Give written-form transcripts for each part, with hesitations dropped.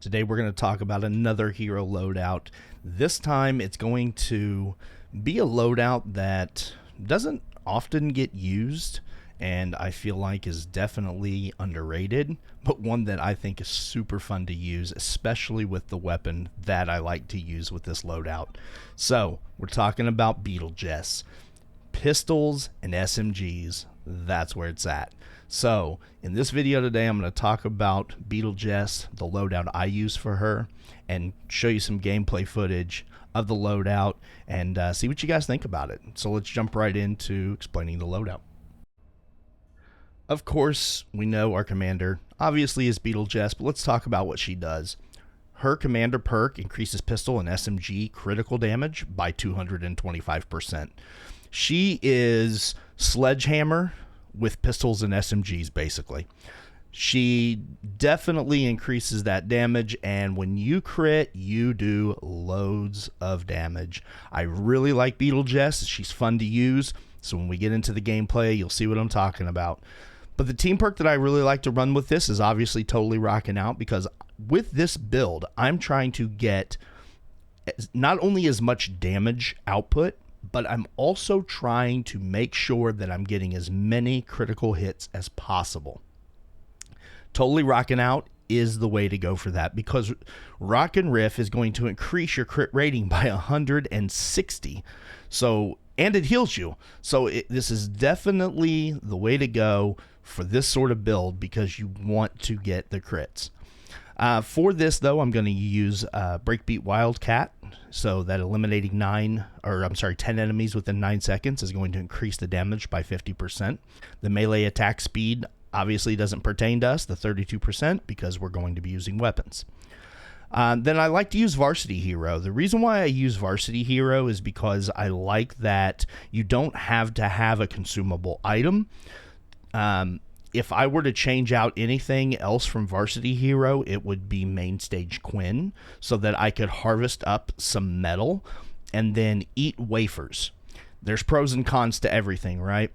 Today we're going to talk about another hero loadout. This time it's going to be a loadout that doesn't often get used and I feel like is definitely underrated, but one that I think is super fun to use, especially with the weapon that I like to use with this loadout. So we're talking about Beetle Jess. Pistols and SMGs, that's where it's at. So in this video today, I'm going to talk about Beetle Jess, the loadout I use for her, and show you some gameplay footage of the loadout and see what you guys think about it. So let's jump right into explaining the loadout. Of course, we know our commander obviously is Beetle Jess, but let's talk about what she does. Her commander perk increases pistol and SMG critical damage by 225%. She is Sledgehammer with pistols and SMGs, basically. She definitely increases that damage, and when you crit, you do loads of damage. I really like Beetle Jess. She's fun to use, so when we get into the gameplay, you'll see what I'm talking about. But the team perk that I really like to run with this is obviously Totally Rocking Out, because with this build, I'm trying to get not only as much damage output, but I'm also trying to make sure that I'm getting as many critical hits as possible. Totally Rocking Out is the way to go for that, because Rock and Riff is going to increase your crit rating by 160. So, and it heals you. So this is definitely the way to go for this sort of build, because you want to get the crits. For this, though, I'm going to use Breakbeat Wildcat, so that eliminating 10 enemies within 9 seconds is going to increase the damage by 50%. The melee attack speed obviously doesn't pertain to us, the 32%, because we're going to be using weapons. Then I like to use Varsity Hero. The reason why I use Varsity Hero is because I like that you don't have to have a consumable item. If I were to change out anything else from Varsity Hero, it would be Main Stage Quinn, so that I could harvest up some metal and then eat wafers. There's pros and cons to everything, right?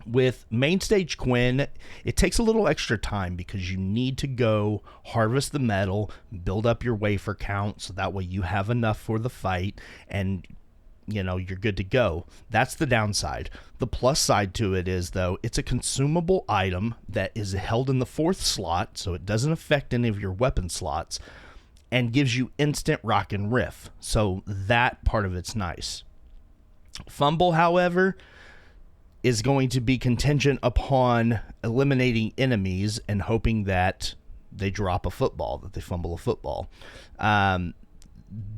With Main Stage Quinn, it takes a little extra time because you need to go harvest the metal, build up your wafer count, so that way you have enough for the fight, and you know, you're good to go. That's the downside. The plus side to it is, though, it's a consumable item that is held in the 4th slot, so it doesn't affect any of your weapon slots, and gives you instant rock and riff. So that part of it's nice. Fumble, however, is going to be contingent upon eliminating enemies and hoping that they drop a football, that they fumble a football.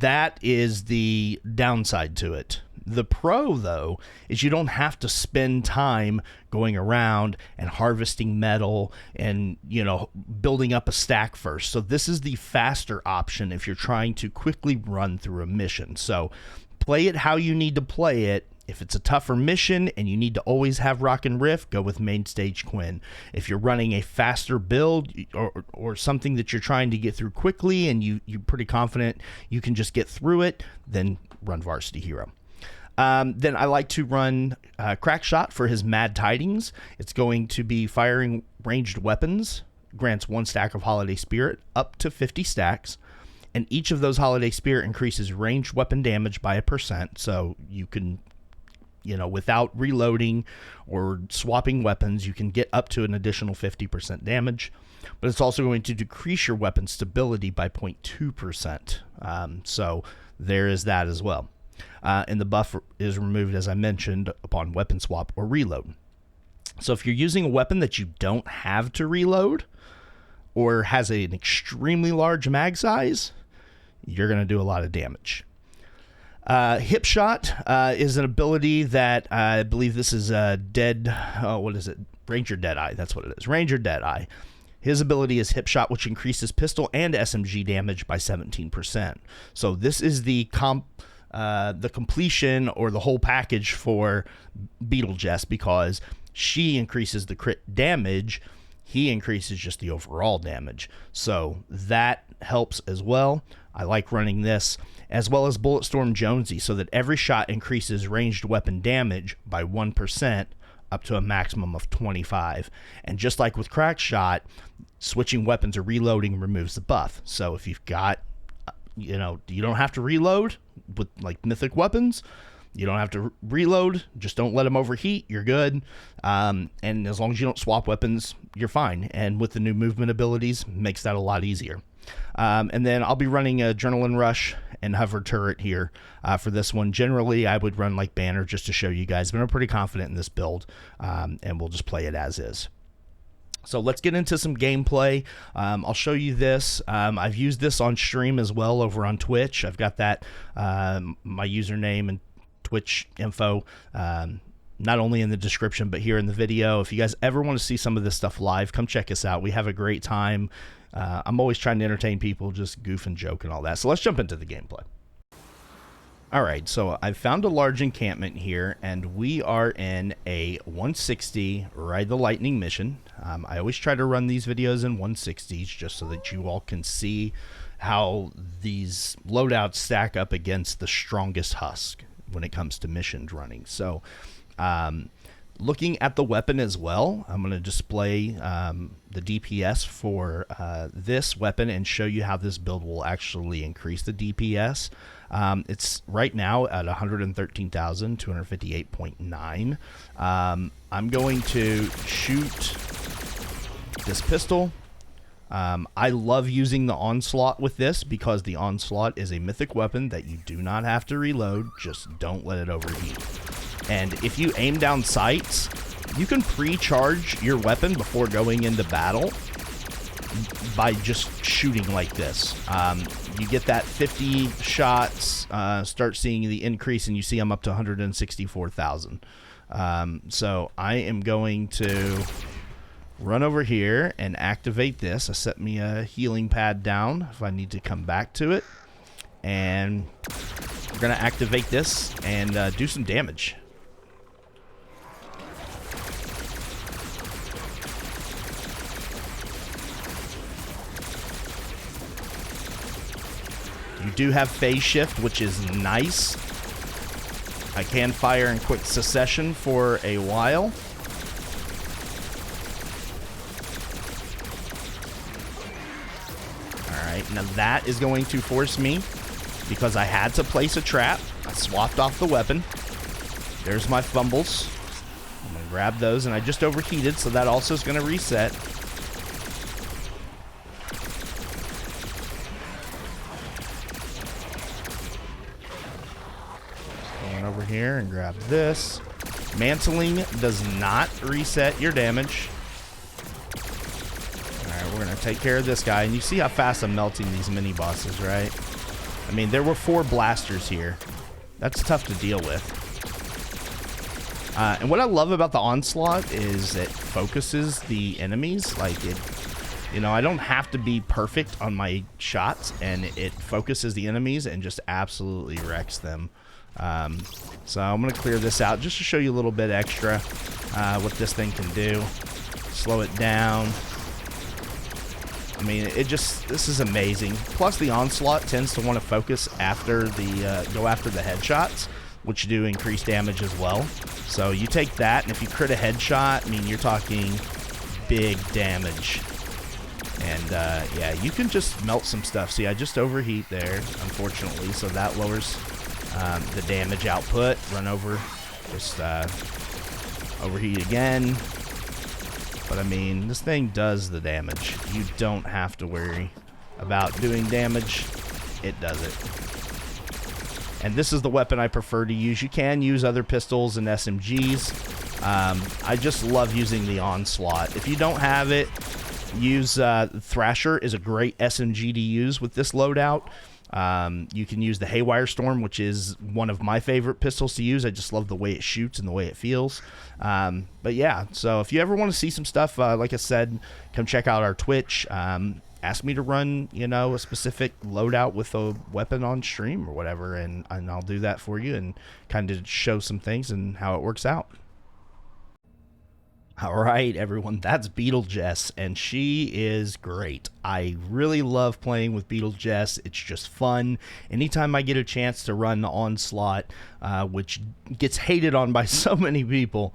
That is the downside to it. The pro, though, is you don't have to spend time going around and harvesting metal and, you know, building up a stack first. So this is the faster option if you're trying to quickly run through a mission. So play it how you need to play it. If it's a tougher mission and you need to always have Rock and Riff, go with Main Stage Quinn. If you're running a faster build or something that you're trying to get through quickly and you're pretty confident you can just get through it, then run Varsity Hero. Then I like to run Crackshot for his Mad Tidings. It's going to be firing ranged weapons, grants 1 stack of Holiday Spirit, up to 50 stacks. And each of those Holiday Spirit increases ranged weapon damage by 1%, so you can, you know, without reloading or swapping weapons, you can get up to an additional 50% damage. But it's also going to decrease your weapon stability by 0.2%. So there is that as well. And the buff is removed, as I mentioned, upon weapon swap or reload. So if you're using a weapon that you don't have to reload or has an extremely large mag size, you're going to do a lot of damage. Hip Shot is an ability that I believe this is Ranger Deadeye. That's what it is. Ranger Deadeye. His ability is Hip Shot, which increases pistol and SMG damage by 17%. So this is the completion or the whole package for Beetle Jess, because she increases the crit damage. He increases just the overall damage. So that helps as well. I like running this, as well as Bulletstorm Jonesy, so that every shot increases ranged weapon damage by 1% up to a maximum of 25. And just like with crack shot, switching weapons or reloading removes the buff. So if you've got, you don't have to reload with like mythic weapons. You don't have to reload. Just don't let them overheat. You're good. And as long as you don't swap weapons, you're fine. And with the new movement abilities, makes that a lot easier. And then I'll be running Adrenaline Rush and Hover Turret here for this one. Generally, I would run like Banner just to show you guys, but I'm pretty confident in this build, and we'll just play it as is. So let's get into some gameplay. I'll show you this. I've used this on stream as well over on Twitch. I've got that, my username and Twitch info, not only in the description, but here in the video. If you guys ever want to see some of this stuff live, come check us out. We have a great time. I'm always trying to entertain people, just goof and joke and all that. So let's jump into the gameplay. All right, so I've found a large encampment here, and we are in a 160 Ride the Lightning mission. I always try to run these videos in 160s just so that you all can see how these loadouts stack up against the strongest husk when it comes to missions running. So looking at the weapon as well, I'm going to display the DPS for this weapon and show you how this build will actually increase the DPS. It's right now at 113,258.9. I'm going to shoot this pistol. I love using the Onslaught with this because the Onslaught is a mythic weapon that you do not have to reload. Just don't let it overheat. And if you aim down sights, you can pre-charge your weapon before going into battle by just shooting like this. You get that 50 shots, start seeing the increase, and you see I'm up to 164,000. So I am going to run over here and activate this. I set me a healing pad down if I need to come back to it. And we're going to activate this and do some damage. You do have phase shift, which is nice. I can fire in quick succession for a while. Alright, now that is going to force me, because I had to place a trap. I swapped off the weapon. There's my fumbles. I'm going to grab those, and I just overheated, so that also is going to reset. Over here and grab this. Mantling does not reset your damage. Alright, we're going to take care of this guy. And you see how fast I'm melting these mini bosses, right? I mean, there were 4 blasters here. That's tough to deal with. And what I love about the Onslaught is it focuses the enemies. Like, it, I don't have to be perfect on my shots, and it focuses the enemies and just absolutely wrecks them. So I'm going to clear this out just to show you a little bit extra what this thing can do. Slow it down. I mean, this is amazing. Plus the Onslaught tends to want to focus after the, go after the headshots, which do increase damage as well. So you take that, and if you crit a headshot, I mean, you're talking big damage. And yeah, you can just melt some stuff. See, I just overheat there, unfortunately, so that lowers the damage output. Run over, just overheat again. But I mean, this thing does the damage. You don't have to worry about doing damage. It does it. And this is the weapon I prefer to use. You can use other pistols and SMGs. I just love using the Onslaught. If you don't have it, use Thrasher is a great SMG to use with this loadout. You can use the Haywire Storm, which is one of my favorite pistols to use. I just love the way it shoots and the way it feels. But yeah, so if you ever want to see some stuff, like I said, come check out our Twitch. Ask me to run, a specific loadout with a weapon on stream or whatever, and I'll do that for you and kind of show some things and how it works out. All right, everyone, that's Beetle Jess, and she is great. I really love playing with Beetle Jess. It's just fun. Anytime I get a chance to run the Onslaught, which gets hated on by so many people,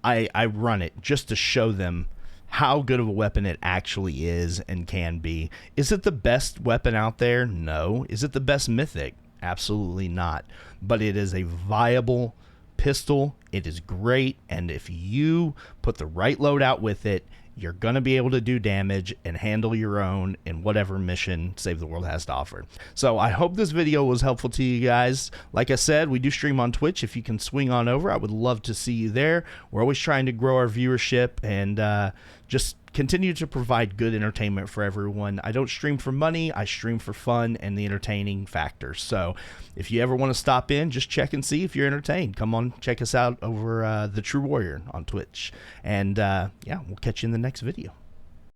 I run it just to show them how good of a weapon it actually is and can be. Is it the best weapon out there? No. Is it the best mythic? Absolutely not. But it is a viable pistol. It is great, and if you put the right loadout with it, you're going to be able to do damage and handle your own in whatever mission Save the World has to offer. So I hope this video was helpful to you guys. Like I said, we do stream on Twitch. If you can swing on over, I would love to see you there. We're always trying to grow our viewership and just continue to provide good entertainment for everyone. I don't stream for money. I stream for fun and the entertaining factor. So if you ever want to stop in, just check and see if you're entertained. Come on, check us out over the True Warrior on Twitch. And yeah, we'll catch you in the next video.